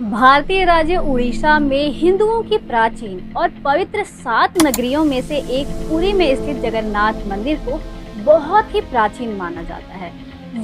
भारतीय राज्य उड़ीसा में हिंदुओं की प्राचीन और पवित्र 7 नगरियों में से एक पुरी में स्थित जगन्नाथ मंदिर को बहुत ही प्राचीन माना जाता है।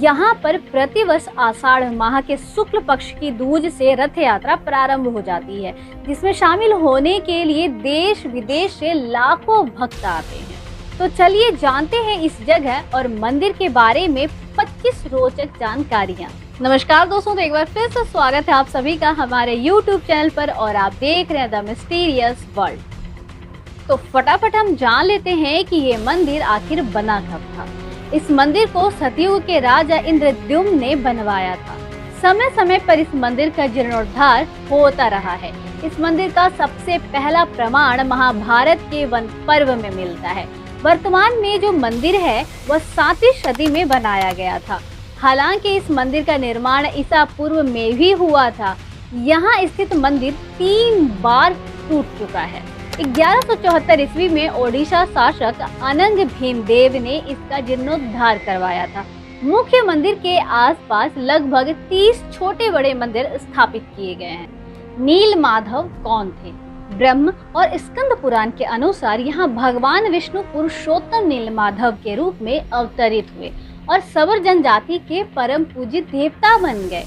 यहाँ पर प्रतिवर्ष आषाढ़ माह के शुक्ल पक्ष की दूज से रथ यात्रा प्रारंभ हो जाती है, जिसमें शामिल होने के लिए देश विदेश से लाखों भक्त आते हैं। तो चलिए जानते हैं इस जगह और मंदिर के बारे में 25 रोचक जानकारियाँ। नमस्कार दोस्तों, तो एक बार फिर से स्वागत है आप सभी का हमारे YouTube चैनल पर और आप देख रहे हैं द मिस्टीरियस वर्ल्ड। तो फटाफट हम जान लेते हैं कि ये मंदिर आखिर बना कब था। इस मंदिर को सतयुग के राजा इंद्रद्युम्न ने बनवाया था। समय समय पर इस मंदिर का जीर्णोद्धार होता रहा है। इस मंदिर का सबसे पहला प्रमाण महाभारत के वन पर्व में मिलता है। वर्तमान में जो मंदिर है वह 7वीं सदी में बनाया गया था। हालांकि इस मंदिर का निर्माण ईसा पूर्व में भी हुआ था। यहाँ स्थित मंदिर 3 बार टूट चुका है। 1174 ईस्वी में ओडिशा शासक अनंग भीमदेव ने इसका जीर्णोद्धार करवाया था। मुख्य मंदिर के आसपास लगभग 30 छोटे बड़े मंदिर स्थापित किए गए हैं। नीलमाधव कौन थे? ब्रह्म और स्कंद पुराण के अनुसार यहाँ भगवान विष्णु पुरुषोत्तम नीलमाधव के रूप में अवतरित हुए और सवर जनजाति के परम पूजित देवता बन गए।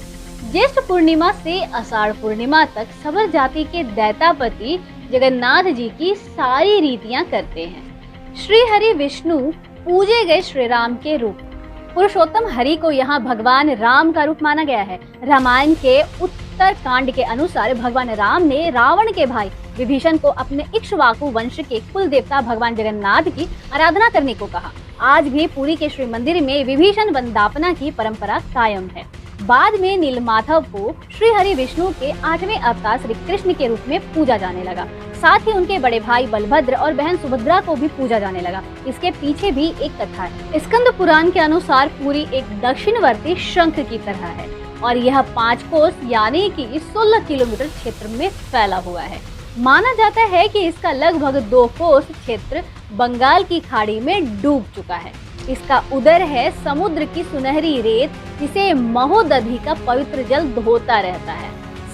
ज्येष्ठ पूर्णिमा से आषाढ़ पूर्णिमा तक सवर जाति के दैतापति जगन्नाथ जी की सारी रीतियां करते हैं। श्री हरि विष्णु पूजे गए श्री राम के रूप। पुरुषोत्तम हरि को यहाँ भगवान राम का रूप माना गया है। रामायण के उत्तर कांड के अनुसार भगवान राम ने रावण के भाई विभीषण को अपने इक्ष्वाकु वंश के कुल देवता भगवान जगन्नाथ की आराधना करने को कहा। आज भी पुरी के श्री मंदिर में विभीषण वंदापना की परंपरा कायम है। बाद में नीलमाधव को श्री हरि विष्णु के 8वें अवतार श्री कृष्ण के रूप में पूजा जाने लगा। साथ ही उनके बड़े भाई बलभद्र और बहन सुभद्रा को भी पूजा जाने लगा। इसके पीछे भी एक कथा है। स्कंद पुराण के अनुसार पुरी एक दक्षिणवर्ती शंख की तरह है और यह 5 कोस यानी कि 16 किलोमीटर क्षेत्र में फैला हुआ है। माना जाता है कि इसका लगभग 2 कोस क्षेत्र बंगाल की खाड़ी में डूब चुका है। इसका उदर है समुद्र की सुनहरी रेत, जिसे महोदधि का पवित्र जल धोता रहता है।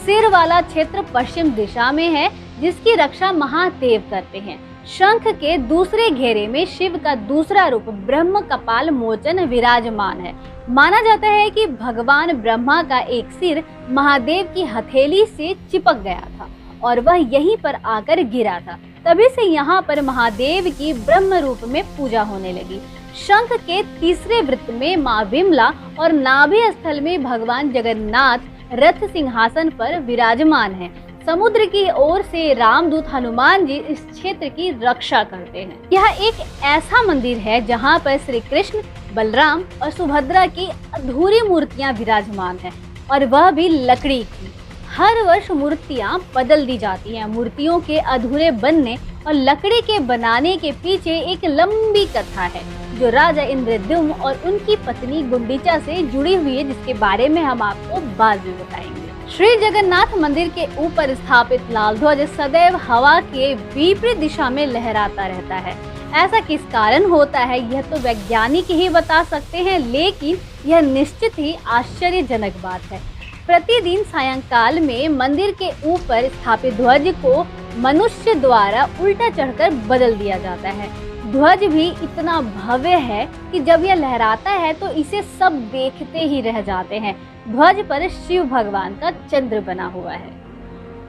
सिर वाला क्षेत्र पश्चिम दिशा में है, जिसकी रक्षा महादेव करते हैं। शंख के दूसरे घेरे में शिव का दूसरा रूप ब्रह्म कपाल मोचन विराजमान है। माना जाता है कि भगवान ब्रह्मा का एक सिर महादेव की हथेली से चिपक गया था और वह यहीं पर आकर गिरा था। तभी से यहाँ पर महादेव की ब्रह्म रूप में पूजा होने लगी। शंख के तीसरे वृत्त में माँ विमला और नाभि स्थल में भगवान जगन्नाथ रथ सिंहासन पर विराजमान हैं। समुद्र की ओर से रामदूत हनुमान जी इस क्षेत्र की रक्षा करते हैं। यह एक ऐसा मंदिर है जहाँ पर श्री कृष्ण, बलराम और सुभद्रा की अधूरी मूर्तियाँ विराजमान हैं और वह भी लकड़ी की। हर वर्ष मूर्तियाँ बदल दी जाती हैं। मूर्तियों के अधूरे बनने और लकड़ी के बनाने के पीछे एक लंबी कथा है जो राजा इंद्रद्युम्न और उनकी पत्नी गुंडीचा से जुड़ी हुई है, जिसके बारे में हम आपको बाद में बताएंगे। श्री जगन्नाथ मंदिर के ऊपर स्थापित लाल ध्वज सदैव हवा के विपरीत दिशा में लहराता रहता है। ऐसा किस कारण होता है यह तो वैज्ञानिक ही बता सकते हैं, लेकिन यह निश्चित ही आश्चर्यजनक बात है। प्रतिदिन सायंकाल में मंदिर के ऊपर स्थापित ध्वज को मनुष्य द्वारा उल्टा चढ़कर बदल दिया जाता है। ध्वज भी इतना भव्य है कि जब यह लहराता है तो इसे सब देखते ही रह जाते हैं। ध्वज पर शिव भगवान का चंद्र बना हुआ है।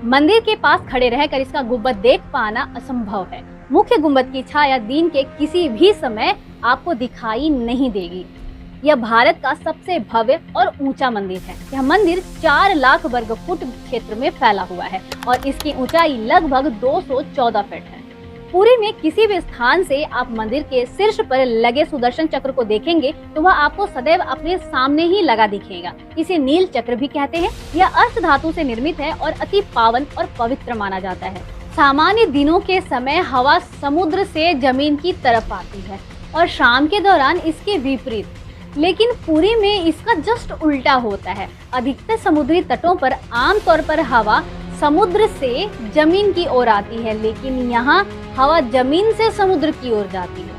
मंदिर के पास खड़े रहकर इसका गुंबद देख पाना असंभव है। मुख्य गुंबद की छाया दिन के किसी भी समय आपको दिखाई नहीं देगी। यह भारत का सबसे भव्य और ऊंचा मंदिर है। यह मंदिर 4 लाख वर्ग फुट क्षेत्र में फैला हुआ है और इसकी ऊंचाई लगभग 214 फीट है। पुरी में किसी भी स्थान से आप मंदिर के शीर्ष पर लगे सुदर्शन चक्र को देखेंगे तो वह आपको सदैव अपने सामने ही लगा दिखेगा। इसे नील चक्र भी कहते हैं। यह अष्ट धातु से निर्मित है और अति पावन और पवित्र माना जाता है। सामान्य दिनों के समय हवा समुद्र से जमीन की तरफ आती है और शाम के दौरान इसके विपरीत। लेकिन पुरी में इसका जस्ट उल्टा होता है। अधिकतर समुद्री तटों पर आमतौर पर हवा समुद्र से जमीन की ओर आती है, लेकिन यहाँ हवा जमीन से समुद्र की ओर जाती है।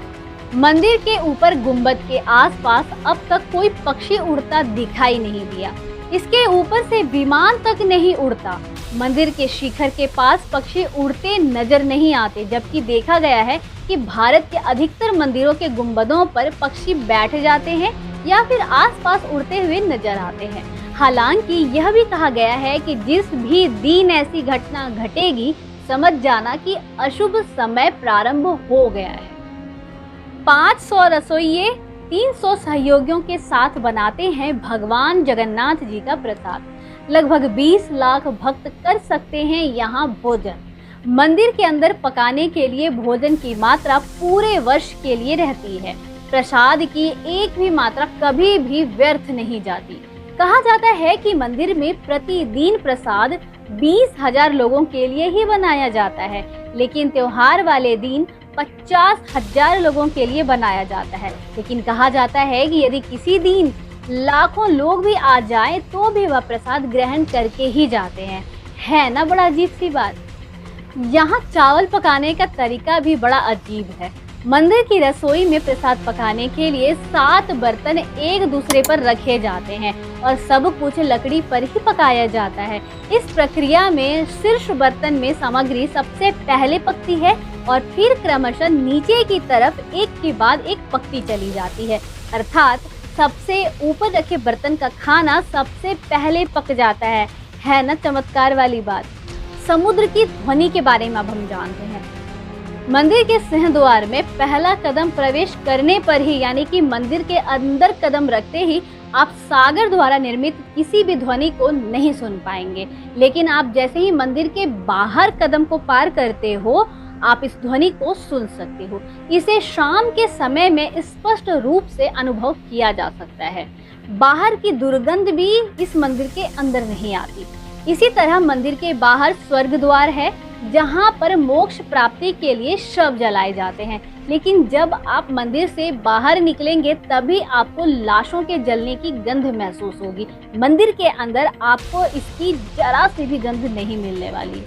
मंदिर के ऊपर गुंबद के आसपास अब तक कोई पक्षी उड़ता दिखाई नहीं दिया। इसके ऊपर से विमान तक नहीं उड़ता। मंदिर के शिखर के पास पक्षी उड़ते नजर नहीं आते, जबकि देखा गया है कि भारत के अधिकतर मंदिरों के गुंबदों पर पक्षी बैठ जाते हैं या फिर आसपास उड़ते हुए नजर आते हैं। हालांकि यह भी कहा गया है कि जिस भी दिन ऐसी घटना घटेगी, समझ जाना कि अशुभ समय प्रारंभ हो गया है। 500 रसोइये 300 सहयोगियों के साथ बनाते हैं भगवान जगन्नाथ जी का प्रसाद। लगभग 20 लाख भक्त कर सकते हैं यहाँ भोजन। मंदिर के अंदर पकाने के लिए भोजन की मात्रा पूरे वर्ष के लिए रहती है। प्रसाद की एक भी मात्रा कभी भी व्यर्थ नहीं जाती। कहा जाता है कि मंदिर में प्रतिदिन प्रसाद 20,000 लोगों के लिए ही बनाया जाता है, लेकिन त्योहार वाले दिन 50,000 लोगों के लिए बनाया जाता है। लेकिन कहा जाता है कि यदि किसी दिन लाखों लोग भी आ जाएं, तो भी वह प्रसाद ग्रहण करके ही जाते हैं। है ना बड़ा अजीब सी बात। यहाँ चावल पकाने का तरीका भी बड़ा अजीब है। मंदिर की रसोई में प्रसाद पकाने के लिए 7 बर्तन एक दूसरे पर रखे जाते हैं और सब कुछ लकड़ी पर ही पकाया जाता है। इस प्रक्रिया में शीर्ष बर्तन में सामग्री सबसे पहले पकती है और फिर क्रमशः नीचे की तरफ एक के बाद एक पकती चली जाती है। अर्थात सबसे ऊपर रखे बर्तन का खाना सबसे पहले पक जाता है। है ना चमत्कार वाली बात। समुद्र की ध्वनि के बारे में अब हम जानते हैं। मंदिर के सिंह द्वार में पहला कदम प्रवेश करने पर ही, यानी कि मंदिर के अंदर कदम रखते ही आप सागर द्वारा निर्मित किसी भी ध्वनि को नहीं सुन पाएंगे। लेकिन आप जैसे ही मंदिर के बाहर कदम को पार करते हो, आप इस ध्वनि को सुन सकते हो। इसे शाम के समय में स्पष्ट रूप से अनुभव किया जा सकता है। बाहर की दुर्गंध भी इस मंदिर के अंदर नहीं आती। इसी तरह मंदिर के बाहर स्वर्ग द्वार है, जहाँ पर मोक्ष प्राप्ति के लिए शव जलाए जाते हैं। लेकिन जब आप मंदिर से बाहर निकलेंगे, तभी आपको लाशों के जलने की गंध महसूस होगी। मंदिर के अंदर आपको इसकी जरा सी भी गंध नहीं मिलने वाली।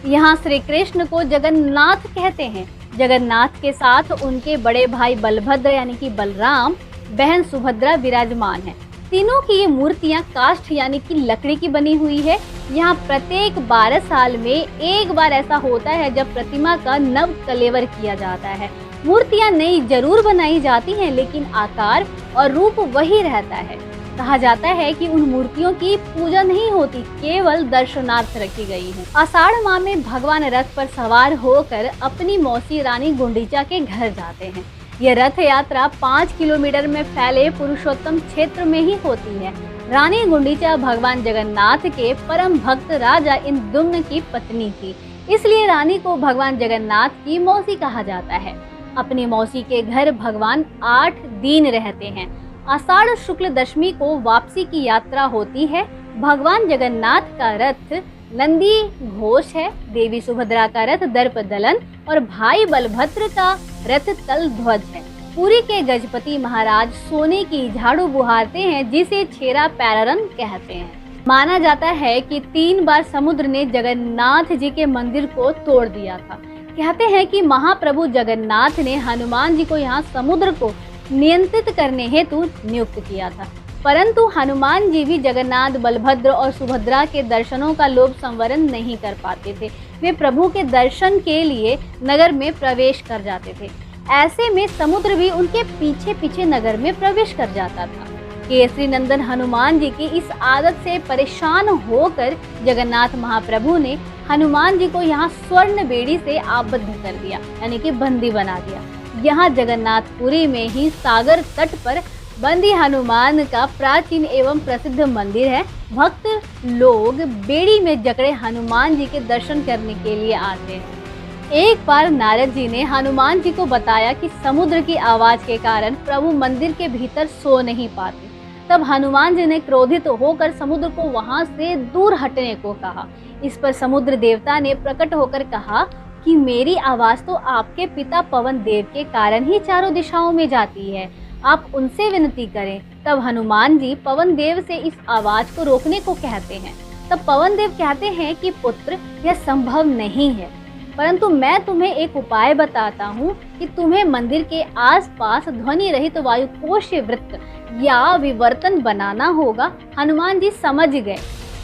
यहाँ श्री कृष्ण को जगन्नाथ कहते हैं। जगन्नाथ के साथ उनके बड़े भाई बलभद्र यानी कि बलराम, बहन सुभद्रा विराजमान है। तीनों की ये मूर्तियां काष्ठ यानी कि लकड़ी की बनी हुई है। यहाँ प्रत्येक 12 साल में एक बार ऐसा होता है जब प्रतिमा का नव कलेवर किया जाता है। मूर्तियां नई जरूर बनाई जाती हैं, लेकिन आकार और रूप वही रहता है। कहा जाता है कि उन मूर्तियों की पूजा नहीं होती, केवल दर्शनार्थ रखी गई है। आषाढ़ माह में भगवान रथ पर सवार होकर अपनी मौसी रानी गुंडीचा के घर जाते हैं। यह रथ यात्रा 5 किलोमीटर में फैले पुरुषोत्तम क्षेत्र में ही होती है। रानी गुंडीचा भगवान जगन्नाथ के परम भक्त राजा इंद्रुम्न की पत्नी थी, इसलिए रानी को भगवान जगन्नाथ की मौसी कहा जाता है। अपनी मौसी के घर भगवान 8 दिन रहते हैं। आषाढ़ शुक्ल दशमी को वापसी की यात्रा होती है। भगवान जगन्नाथ का रथ नंदी घोष है, देवी सुभद्रा का रथ दर्प दलन और भाई बलभद्र का रथ तल ध्वज है। पुरी के गजपति महाराज सोने की झाड़ू बुहारते हैं, जिसे छेरा पैररन कहते हैं। माना जाता है कि 3 बार समुद्र ने जगन्नाथ जी के मंदिर को तोड़ दिया था। कहते हैं कि महाप्रभु जगन्नाथ ने हनुमान जी को यहाँ समुद्र को नियंत्रित करने हेतु नियुक्त किया था, परंतु हनुमान जी भी जगन्नाथ, बलभद्र और सुभद्रा के दर्शनों का लोभ संवरण नहीं कर पाते थे। वे प्रभु के दर्शन के लिए नगर में प्रवेश कर जाते थे। ऐसे में समुद्र भी उनके पीछे पीछे नगर में प्रवेश कर जाता था। केसरी नंदन हनुमान जी की इस आदत से परेशान होकर जगन्नाथ महाप्रभु ने हनुमान जी को यहाँ स्वर्ण बेड़ी से आबद्ध कर दिया, यानी कि बंदी बना दिया। यहाँ जगन्नाथपुरी में ही सागर तट पर बंदी हनुमान का प्राचीन एवं प्रसिद्ध मंदिर है। भक्त लोग बेड़ी में जकड़े हनुमान जी के दर्शन करने के लिए आते हैं। एक बार नारद जी ने हनुमान जी को बताया कि समुद्र की आवाज के कारण प्रभु मंदिर के भीतर सो नहीं पाते। तब हनुमान जी ने क्रोधित होकर समुद्र को वहां से दूर हटने को कहा। इस पर समुद्र देवता ने प्रकट होकर कहा कि मेरी आवाज तो आपके पिता पवन देव के कारण ही चारों दिशाओं में जाती है, आप उनसे विनती करें। तब हनुमान जी पवन देव से इस आवाज को रोकने को कहते हैं। तब पवन देव कहते हैं कि पुत्र, यह संभव नहीं है। परंतु मैं तुम्हें एक उपाय बताता हूँ कि तुम्हें मंदिर के आसपास ध्वनि रहित वायुकोशीय वृत्त या विवर्तन बनाना होगा। हनुमान जी समझ गए।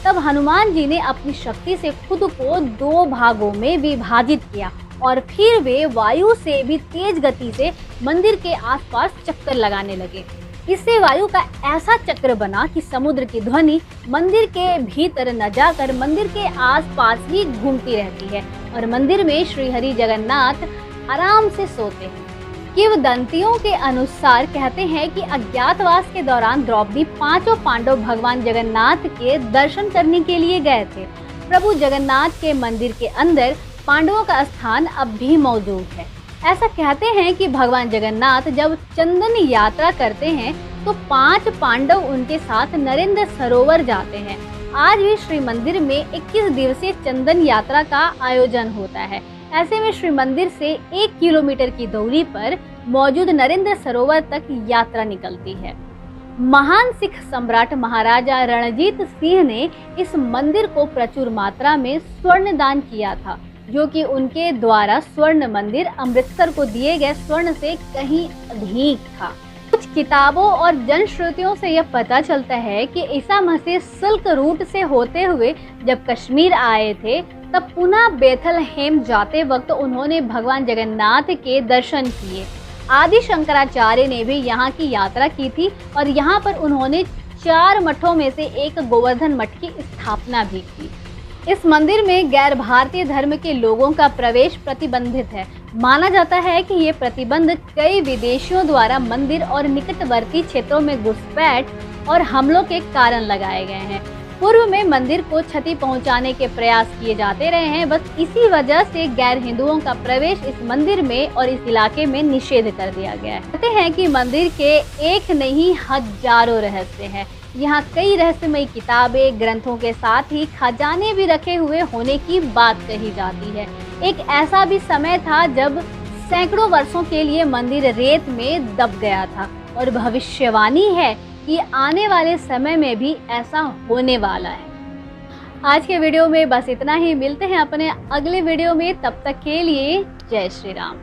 तब हनुमान जी ने अपनी शक्ति से खुद को 2 भागों में विभाजित किया और फिर वे वायु से भी तेज गति से मंदिर के आसपास चक्कर लगाने लगे। इससे वायु का ऐसा चक्र बना कि समुद्र की ध्वनि मंदिर के भीतर न जाकर मंदिर के आसपास ही घूमती रहती है और मंदिर में श्री हरि जगन्नाथ आराम से सोते हैं। किंवदंतियों के अनुसार कहते हैं कि अज्ञातवास के दौरान द्रौपदी 5 पांडव भगवान जगन्नाथ के दर्शन करने के लिए गए थे। प्रभु जगन्नाथ के मंदिर के अंदर पांडवों का स्थान अब भी मौजूद है। ऐसा कहते हैं कि भगवान जगन्नाथ जब चंदन यात्रा करते हैं तो 5 पांडव उनके साथ नरेंद्र सरोवर जाते हैं। आज भी श्री मंदिर में 21 दिवसीय चंदन यात्रा का आयोजन होता है। ऐसे में श्री मंदिर से 1 किलोमीटर की दूरी पर मौजूद नरेंद्र सरोवर तक यात्रा निकलती है। महान सिख सम्राट महाराजा रणजीत सिंह ने इस मंदिर को प्रचुर मात्रा में स्वर्ण दान किया था, जो कि उनके द्वारा स्वर्ण मंदिर अमृतसर को दिए गए स्वर्ण से कहीं अधिक था। कुछ किताबों और जनश्रुतियों से यह पता चलता है कि ईसा मसीह सिल्क रूट से होते हुए जब कश्मीर आए थे तब पुनः बेथलहेम जाते वक्त उन्होंने भगवान जगन्नाथ के दर्शन किए। आदि शंकराचार्य ने भी यहाँ की यात्रा की थी और यहाँ पर उन्होंने 4 मठों में से एक गोवर्धन मठ की स्थापना भी की। इस मंदिर में गैर भारतीय धर्म के लोगों का प्रवेश प्रतिबंधित है। माना जाता है कि ये प्रतिबंध कई विदेशियों द्वारा मंदिर और निकटवर्ती क्षेत्रों में घुसपैठ और हमलों के कारण लगाए गए हैं। पूर्व में मंदिर को क्षति पहुंचाने के प्रयास किए जाते रहे हैं। बस इसी वजह से गैर हिंदुओं का प्रवेश इस मंदिर में और इस इलाके में निषेध कर दिया गया है। कहते हैं कि मंदिर के एक नहीं हजारों रहस्य हैं। यहाँ कई रहस्यमयी किताबें, ग्रंथों के साथ ही खजाने भी रखे हुए होने की बात कही जाती है। एक ऐसा भी समय था जब सैकड़ों वर्षों के लिए मंदिर रेत में दब गया था और भविष्यवाणी है कि आने वाले समय में भी ऐसा होने वाला है। आज के वीडियो में बस इतना ही। मिलते हैं अपने अगले वीडियो में, तब तक के लिए जय श्री राम।